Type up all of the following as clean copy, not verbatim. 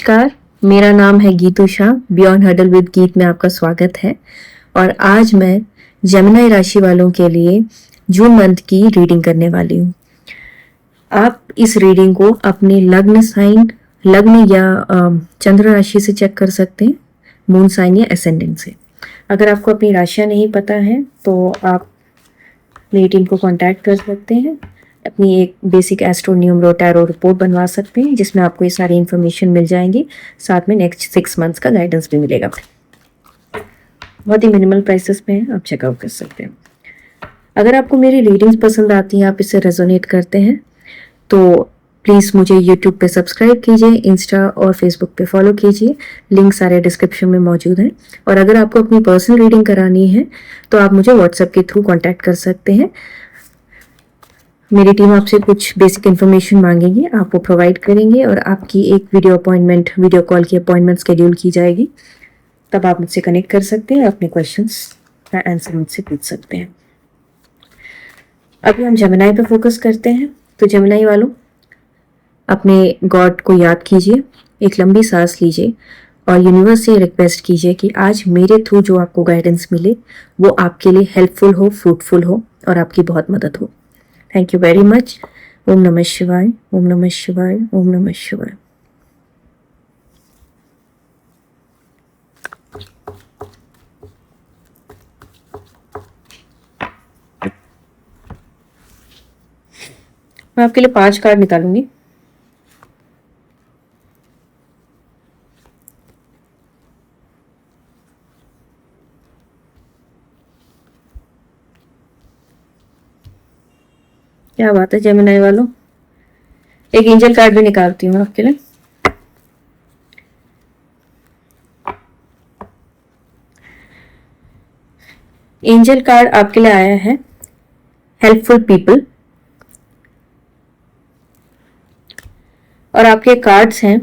नमस्कार, मेरा नाम है Geetu Shah. Beyond huddle with Geet में आपका स्वागत है। और आज मैं जेमिनी राशि वालों के लिए जून मंथ की रीडिंग करने वाली हूँ। आप इस रीडिंग को अपने लग्न साइन, लग्न या चंद्र राशि से चेक कर सकते हैं, मून साइन या एसेंडेंट से। अगर आपको अपनी राशियाँ नहीं पता है तो आप मेरी टीम को कांटेक्ट कर सकते हैं। अपनी एक basic astro numero tarot report बनवा सकते हैं, जिसमें आपको ये सारी इन्फॉर्मेशन मिल जाएंगी। साथ में नेक्स्ट 6 मंथ्स का गाइडेंस भी मिलेगा। बहुत ही मिनिमल प्राइसेस पे है, आप चेकआउट कर सकते हैं। अगर आपको मेरी रीडिंग्स पसंद आती हैं, आप इससे रेजोनेट करते हैं, तो प्लीज़ मुझे यूट्यूब पे सब्सक्राइब कीजिए, इंस्टा और फेसबुक पे फॉलो कीजिए। लिंक सारे डिस्क्रिप्शन में मौजूद हैं। और अगर आपको अपनी पर्सनल रीडिंग करानी है तो आप मुझे व्हाट्सएप के थ्रू कांटेक्ट कर सकते हैं। मेरी टीम आपसे कुछ बेसिक इन्फॉर्मेशन मांगेगी, आप वो प्रोवाइड करेंगे और आपकी एक वीडियो कॉल की अपॉइंटमेंट शेड्यूल की जाएगी। तब आप मुझसे कनेक्ट कर सकते हैं, अपने क्वेश्चंस का आंसर मुझसे पूछ सकते हैं। अभी हम जेमिनी पे फोकस करते हैं। तो जेमिनी वालों, अपने गॉड को याद कीजिए, एक लंबी सांस लीजिए और यूनिवर्स से रिक्वेस्ट कीजिए कि आज मेरे थ्रू जो आपको गाइडेंस मिले वो आपके लिए हेल्पफुल हो, फ्रूटफुल हो और आपकी बहुत मदद हो। Thank you very much. ओम नमः शिवाय, ओम नमः शिवाय, ओम नमः शिवाय। मैं आपके लिए 5 कार्ड निकालूंगी। क्या बात है जेमिनी वालों, एक एंजल कार्ड भी निकालती हूँ आपके लिए। एंजल कार्ड आपके लिए आया है हेल्पफुल पीपल, और आपके कार्ड्स हैं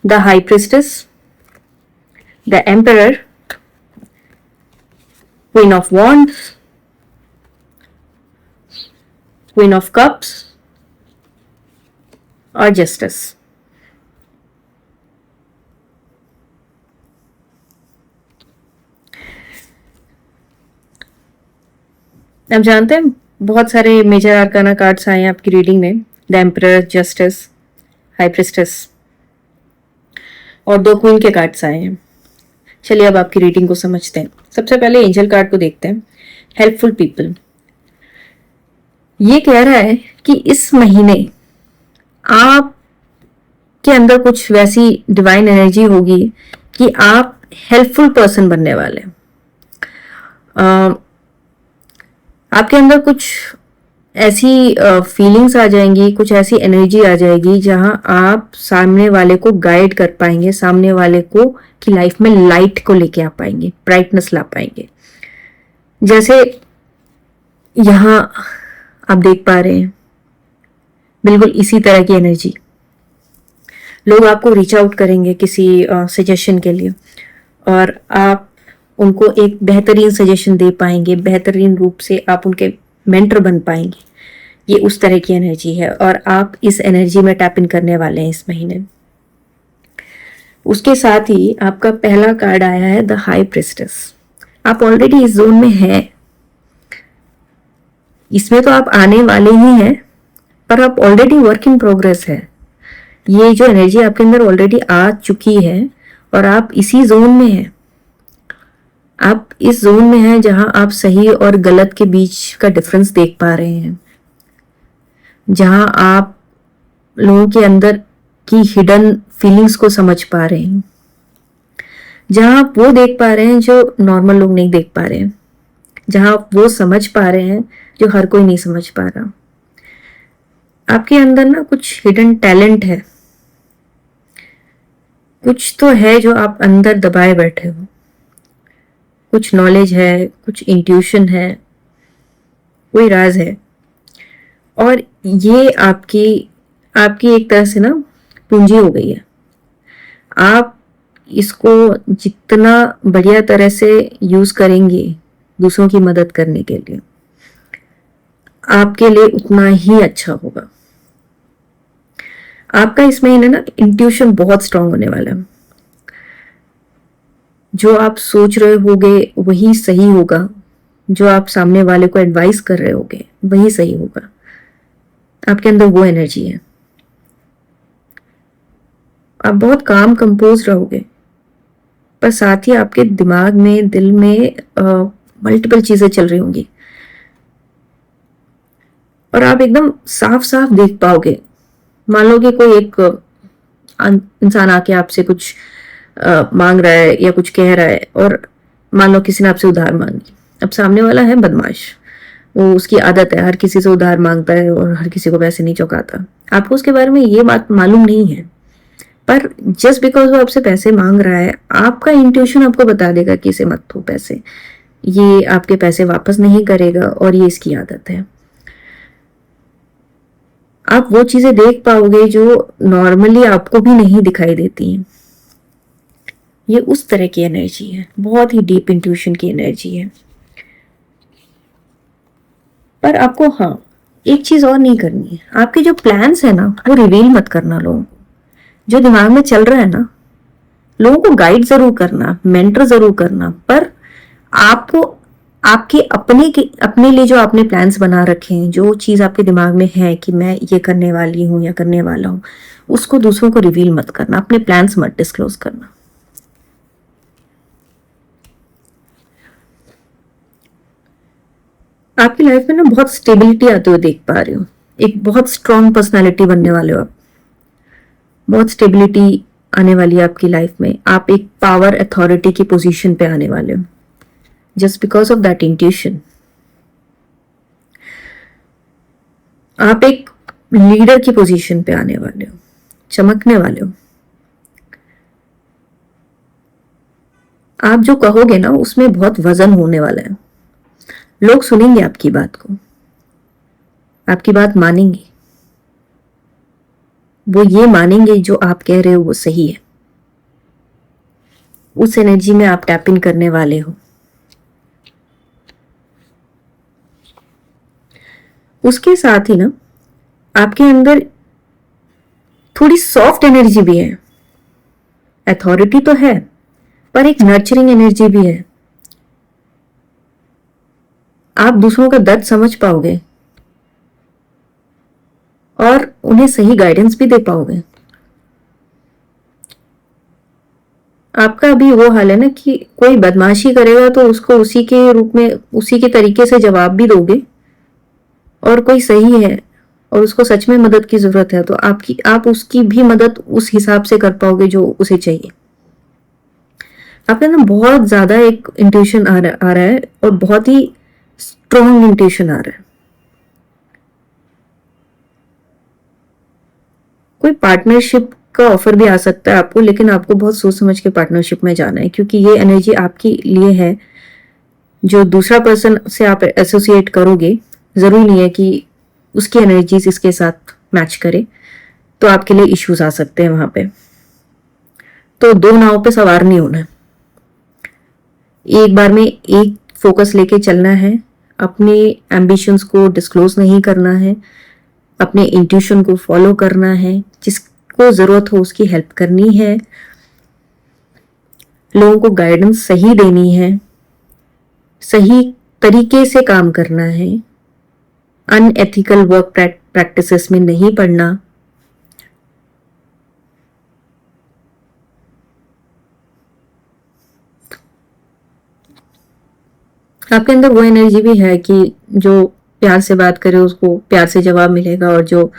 the high priestess, the emperor, queen of wands, queen of cups और जस्टिस। आप जानते हैं बहुत सारे मेजर आर्काना कार्ड्स आए हैं आपकी रीडिंग में, the emperor, justice, high priestess और 2 क्वीन के कार्ड्स आए हैं। चलिए अब आपकी रीडिंग को समझते हैं। सबसे पहले एंजल कार्ड को देखते हैं, हेल्पफुल पीपल। ये कह रहा है कि इस महीने आप के अंदर कुछ वैसी डिवाइन एनर्जी होगी कि आप हेल्पफुल पर्सन बनने वाले हैं। आपके अंदर कुछ ऐसी फीलिंग्स आ जाएंगी, कुछ ऐसी एनर्जी आ जाएगी जहां आप सामने वाले को गाइड कर पाएंगे, सामने वाले को की लाइफ में लाइट को लेके आ पाएंगे, ब्राइटनेस ला पाएंगे। जैसे यहां आप देख पा रहे हैं, बिल्कुल इसी तरह की एनर्जी। लोग आपको रीच आउट करेंगे किसी सजेशन के लिए और आप उनको एक बेहतरीन सजेशन दे पाएंगे, बेहतरीन रूप से आप उनके मेंटर बन पाएंगे। ये उस तरह की एनर्जी है और आप इस एनर्जी में टैप इन करने वाले हैं इस महीने। उसके साथ ही आपका पहला कार्ड आया है द हाई प्रिस्टेस। आप ऑलरेडी इस जोन में हैं, इसमें तो आप आने वाले ही हैं, पर आप ऑलरेडी वर्क इन प्रोग्रेस है। ये जो एनर्जी आपके अंदर ऑलरेडी आ चुकी है और आप इसी जोन में हैं। आप इस जोन में हैं जहां आप सही और गलत के बीच का डिफरेंस देख पा रहे हैं, जहां आप लोगों के अंदर की हिडन फीलिंग्स को समझ पा रहे हैं, जहां आप वो देख पा रहे हैं जो नॉर्मल लोग नहीं देख पा रहे हैं, जहां आप वो समझ पा रहे हैं जो हर कोई नहीं समझ पा रहा। आपके अंदर ना कुछ हिडन टैलेंट है, कुछ तो है जो आप अंदर दबाए बैठे हो। कुछ नॉलेज है, कुछ इंट्यूशन है, कोई राज है। और ये आपकी एक तरह से ना पूंजी हो गई है। आप इसको जितना बढ़िया तरह से यूज करेंगे दूसरों की मदद करने के लिए, आपके लिए उतना ही अच्छा होगा। आपका इस महीने ना इंट्यूशन बहुत स्ट्रांग होने वाला है। जो आप सोच रहे होगे वही सही होगा, जो आप सामने वाले को एडवाइस कर रहे होगे वही सही होगा। आपके अंदर वो एनर्जी है। आप बहुत काम कंपोज रहोगे, पर साथ ही आपके दिमाग में, दिल में मल्टीपल चीजें चल रही होंगी और आप एकदम साफ साफ देख पाओगे। मान लो कि कोई एक इंसान आके आपसे कुछ मांग रहा है या कुछ कह रहा है, और मान लो किसी ने आपसे उधार मांगी। अब सामने वाला है बदमाश, वो उसकी आदत है, हर किसी से उधार मांगता है और हर किसी को पैसे नहीं चुकाता। आपको उसके बारे में ये बात मालूम नहीं है, पर जस्ट बिकॉज वो आपसे पैसे मांग रहा है, आपका इंट्यूशन आपको बता देगा कि इसे मत दो पैसे, ये आपके पैसे वापस नहीं करेगा और ये इसकी आदत है। आप वो चीजें देख पाओगे जो नॉर्मली आपको भी नहीं दिखाई देती हैं। ये उस तरह की एनर्जी है, बहुत ही डीप इंट्यूशन की एनर्जी है। पर आपको हाँ एक चीज और नहीं करनी है, आपके जो प्लान्स है ना वो रिवील मत करना लोगों को। जो दिमाग में चल रहा है ना, लोगों को गाइड जरूर करना, मेंटर जरूर करना, पर आपको आपके अपने लिए जो आपने प्लान्स बना रखे हैं, जो चीज आपके दिमाग में है कि मैं ये करने वाली हूं या करने वाला हूं, उसको दूसरों को रिवील मत करना, अपने प्लान्स मत डिस्क्लोज करना। आपकी लाइफ में ना बहुत स्टेबिलिटी आते हुए देख पा रही हूँ। एक बहुत स्ट्रांग पर्सनालिटी बनने वाले हो आप। बहुत स्टेबिलिटी आने वाली है आपकी लाइफ में। आप एक पावर अथॉरिटी की पोजीशन पे आने वाले हो just because of that intuition. आप एक लीडर की पोजीशन पे आने वाले हो, चमकने वाले हो। आप जो कहोगे ना उसमें बहुत वजन होने वाला है। लोग सुनेंगे आपकी बात को, आपकी बात मानेंगे। वो ये मानेंगे जो आप कह रहे हो वो सही है। उस एनर्जी में आप टैप इन करने वाले हो। उसके साथ ही ना आपके अंदर थोड़ी सॉफ्ट एनर्जी भी है। अथॉरिटी तो है, पर एक नर्चरिंग एनर्जी भी है। आप दूसरों का दर्द समझ पाओगे और उन्हें सही गाइडेंस भी दे पाओगे। आपका अभी वो हाल है ना कि कोई बदमाशी करेगा तो उसको उसी के रूप में, उसी के तरीके से जवाब भी दोगे, और कोई सही है और उसको सच में मदद की जरूरत है तो आप उसकी भी मदद उस हिसाब से कर पाओगे जो उसे चाहिए। आपके अंदर बहुत ज्यादा एक इंट्यूशन आ रहा है और बहुत ही स्ट्रॉन्ग इंट्यूशन आ रहा है। कोई पार्टनरशिप का ऑफर भी आ सकता है आपको, लेकिन आपको बहुत सोच समझ के पार्टनरशिप में जाना है, क्योंकि ये एनर्जी आपके लिए है। जो दूसरा पर्सन से आप एसोसिएट करोगे, जरूरी नहीं है कि उसकी एनर्जीज इसके साथ मैच करे, तो आपके लिए इश्यूज आ सकते हैं वहां पे। तो दो नाव पे सवार नहीं होना, एक बार में एक फोकस लेके चलना है। अपने एम्बिशंस को डिस्क्लोज नहीं करना है, अपने इंट्यूशन को फॉलो करना है, जिसको जरूरत हो उसकी हेल्प करनी है, लोगों को गाइडेंस सही देनी है, सही तरीके से काम करना है, अनएथिकल वर्क प्रैक्टिसेस में नहीं पड़ना। आपके अंदर वो एनर्जी भी है कि जो प्यार से बात करे उसको प्यार से जवाब मिलेगा, और जो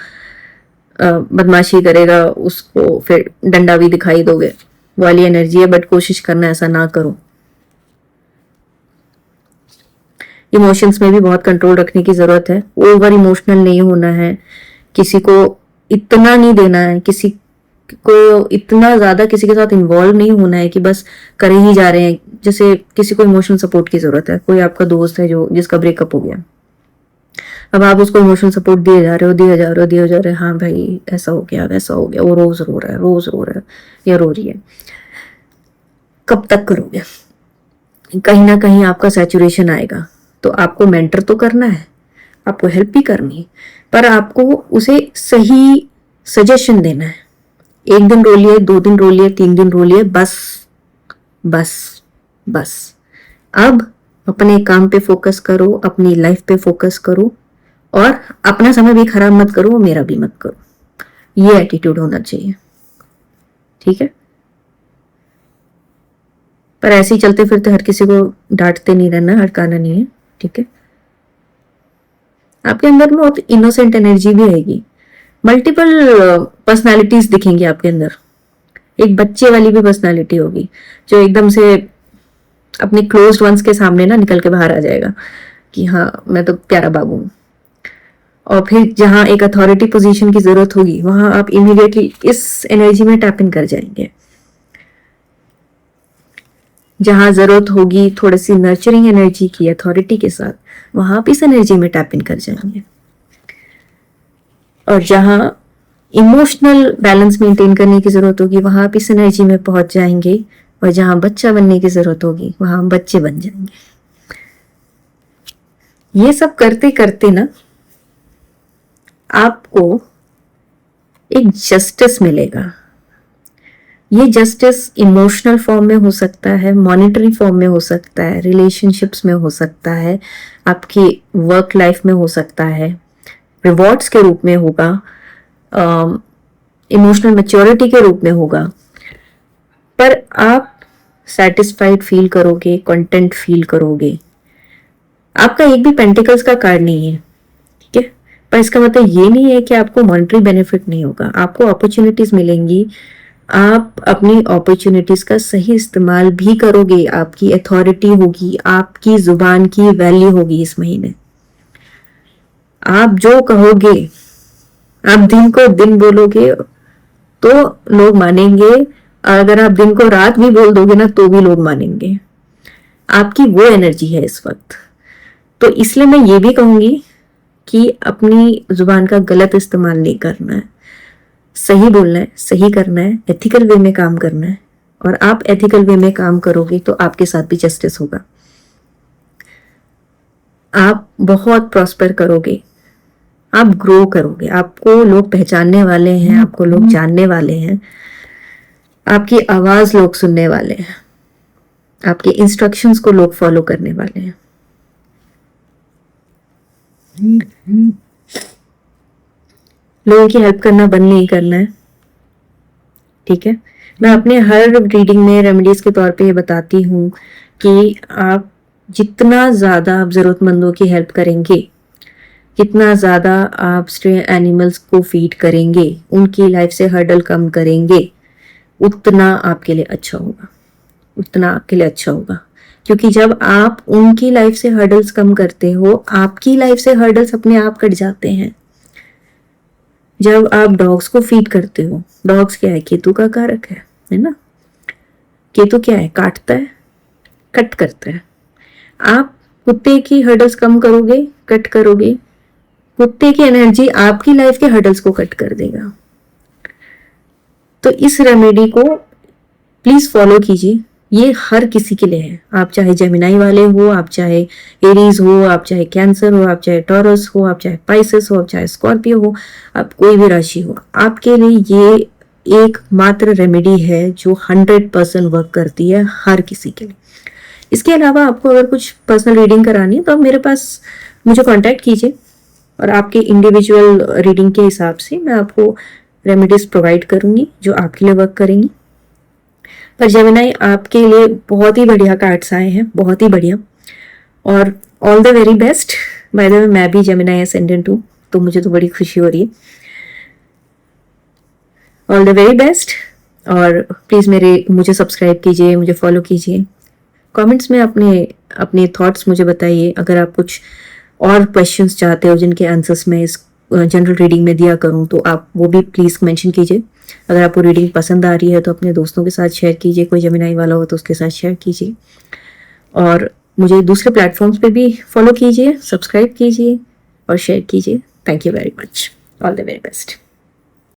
बदमाशी करेगा उसको फिर डंडा भी दिखाई दोगे, वाली एनर्जी है। बट कोशिश करना ऐसा ना करो। इमोशंस में भी बहुत कंट्रोल रखने की जरूरत है। ओवर इमोशनल नहीं होना है, किसी को इतना नहीं देना है, किसी को इतना ज्यादा किसी के साथ इन्वॉल्व नहीं होना है कि बस करे ही जा रहे हैं। जैसे किसी को इमोशनल सपोर्ट की जरूरत है, कोई आपका दोस्त है जो जिसका ब्रेकअप हो गया, अब आप उसको इमोशनल सपोर्ट दिए जा रहे हो, दिए जा रहे हो, हाँ भाई ऐसा हो गया वैसा हो गया, वो रोज रो रहा है, रोज रो रहा है या रो रही है। कब तक करोगे? कहीं ना कहीं आपका सैचुरेशन आएगा। तो आपको मेंटर तो करना है, आपको हेल्प भी करनी है, पर आपको उसे सही सजेशन देना है। 1 दिन रो लिए, 2 दिन रो लिए, 3 दिन रो लिए, बस बस बस। अब अपने काम पे फोकस करो, अपनी लाइफ पे फोकस करो, और अपना समय भी खराब मत करो, मेरा भी मत करो। ये एटीट्यूड होना चाहिए, ठीक है। पर ऐसे ही चलते फिरते हर किसी को डांटते नहीं रहना, हड़काना नहीं है, ठीक है। आपके अंदर में बहुत इनोसेंट एनर्जी भी रहेगी, मल्टीपल पर्सनालिटीज दिखेंगी आपके अंदर। एक बच्चे वाली भी पर्सनालिटी होगी जो एकदम से अपने क्लोज्ड वंस के सामने ना निकल के बाहर आ जाएगा कि हाँ मैं तो प्यारा बाबू हूँ। और फिर जहां एक अथॉरिटी पोजीशन की जरूरत होगी वहां आप इमीडिएटली इस एनर्जी में टैप इन कर जाएंगे। जहां जरूरत होगी थोड़ी सी नर्चरिंग एनर्जी की अथॉरिटी के साथ, वहां आप इस एनर्जी में टैप इन कर जाएंगे। और जहां इमोशनल बैलेंस मेंटेन करने की जरूरत होगी वहां आप इस एनर्जी में पहुंच जाएंगे। और जहां बच्चा बनने की जरूरत होगी वहां हम बच्चे बन जाएंगे। ये सब करते करते ना आपको एक जस्टिस मिलेगा। ये जस्टिस इमोशनल फॉर्म में हो सकता है, मॉनेटरी फॉर्म में हो सकता है, रिलेशनशिप्स में हो सकता है, आपकी वर्क लाइफ में हो सकता है, रिवॉर्ड्स के रूप में होगा, इमोशनल मैच्योरिटी के रूप में होगा। पर आप सेटिस्फाइड फील करोगे, कंटेंट फील करोगे। आपका एक भी पेंटिकल्स का कार्ड नहीं है, ठीक है, पर इसका मतलब ये नहीं है कि आपको मॉनेटरी बेनिफिट नहीं होगा। आपको अपॉर्चुनिटीज मिलेंगी, आप अपनी अपॉर्चुनिटीज का सही इस्तेमाल भी करोगे, आपकी अथॉरिटी होगी, आपकी जुबान की वैल्यू होगी। इस महीने आप जो कहोगे, आप दिन को दिन बोलोगे तो लोग मानेंगे, अगर आप दिन को रात भी बोल दोगे ना तो भी लोग मानेंगे। आपकी वो एनर्जी है इस वक्त। तो इसलिए मैं ये भी कहूंगी कि अपनी जुबान का गलत इस्तेमाल नहीं करना है, सही बोलना है, सही करना है, एथिकल वे में काम करना है। और आप एथिकल वे में काम करोगे तो आपके साथ भी जस्टिस होगा। आप बहुत प्रॉस्पर करोगे, आप ग्रो करोगे, आपको लोग पहचानने वाले हैं, आपको लोग जानने वाले हैं, आपकी आवाज लोग सुनने वाले हैं, आपके इंस्ट्रक्शंस को लोग फॉलो करने वाले हैं। लोगों की हेल्प करना बंद नहीं करना है, ठीक है। मैं अपने हर रीडिंग में रेमेडीज के तौर पे ये बताती हूँ कि आप जितना ज्यादा आप जरूरतमंदों की हेल्प करेंगे, कितना ज्यादा आप स्ट्रे एनिमल्स को फीड करेंगे, उनकी लाइफ से हर्डल कम करेंगे, उतना आपके लिए अच्छा होगा, उतना आपके लिए अच्छा होगा। क्योंकि जब आप उनकी लाइफ से हर्डल्स कम करते हो, आपकी लाइफ से हर्डल्स अपने आप कट जाते हैं। जब आप डॉग्स को फीड करते हो, डॉग्स क्या है, केतु का कारक है ना। केतु क्या है, काटता है, कट करता है। आप कुत्ते की हर्डल्स कम करोगे, कट करोगे, कुत्ते की एनर्जी आपकी लाइफ के हर्डल्स को कट कर देगा। तो इस रेमेडी को प्लीज फॉलो कीजिए, ये हर किसी के लिए है। आप चाहे जेमिनाई वाले हो, आप चाहे एरीज हो, आप चाहे कैंसर हो, आप चाहे टॉरस हो, आप चाहे पाइसेस हो, आप चाहे स्कॉर्पियो हो, आप कोई भी राशि हो, आपके लिए ये एक मात्र रेमेडी है जो 100% वर्क करती है हर किसी के लिए। इसके अलावा आपको अगर कुछ पर्सनल रीडिंग करानी है तो आप मेरे पास मुझे कांटेक्ट कीजिए और आपके इंडिविजुअल रीडिंग के हिसाब से मैं आपको रेमेडीज प्रोवाइड करूंगी जो आपके लिए वर्क करेंगी। पर जेमिनाई आपके लिए बहुत ही बढ़िया कार्ड्स आए हैं, बहुत ही बढ़िया, और all the very best. By the way मैं भी जेमिनाई असेंडेंट हूँ तो मुझे तो बड़ी खुशी हो रही है। All the very best. और प्लीज मुझे सब्सक्राइब कीजिए, मुझे फॉलो कीजिए, कमेंट्स में अपने थॉट्स मुझे बताइए। अगर आप कुछ और क्वेश्चंस चाहते हो जिनके आंसर्स मैं इस जनरल रीडिंग में दिया करूं तो आप वो भी प्लीज मेंशन कीजिए। अगर आपको रीडिंग पसंद आ रही है तो अपने दोस्तों के साथ शेयर कीजिए, कोई जेमिनाई वाला हो तो उसके साथ शेयर कीजिए, और मुझे दूसरे प्लेटफॉर्म्स पे भी फॉलो कीजिए, सब्सक्राइब कीजिए और शेयर कीजिए। Thank you very much. All the very best.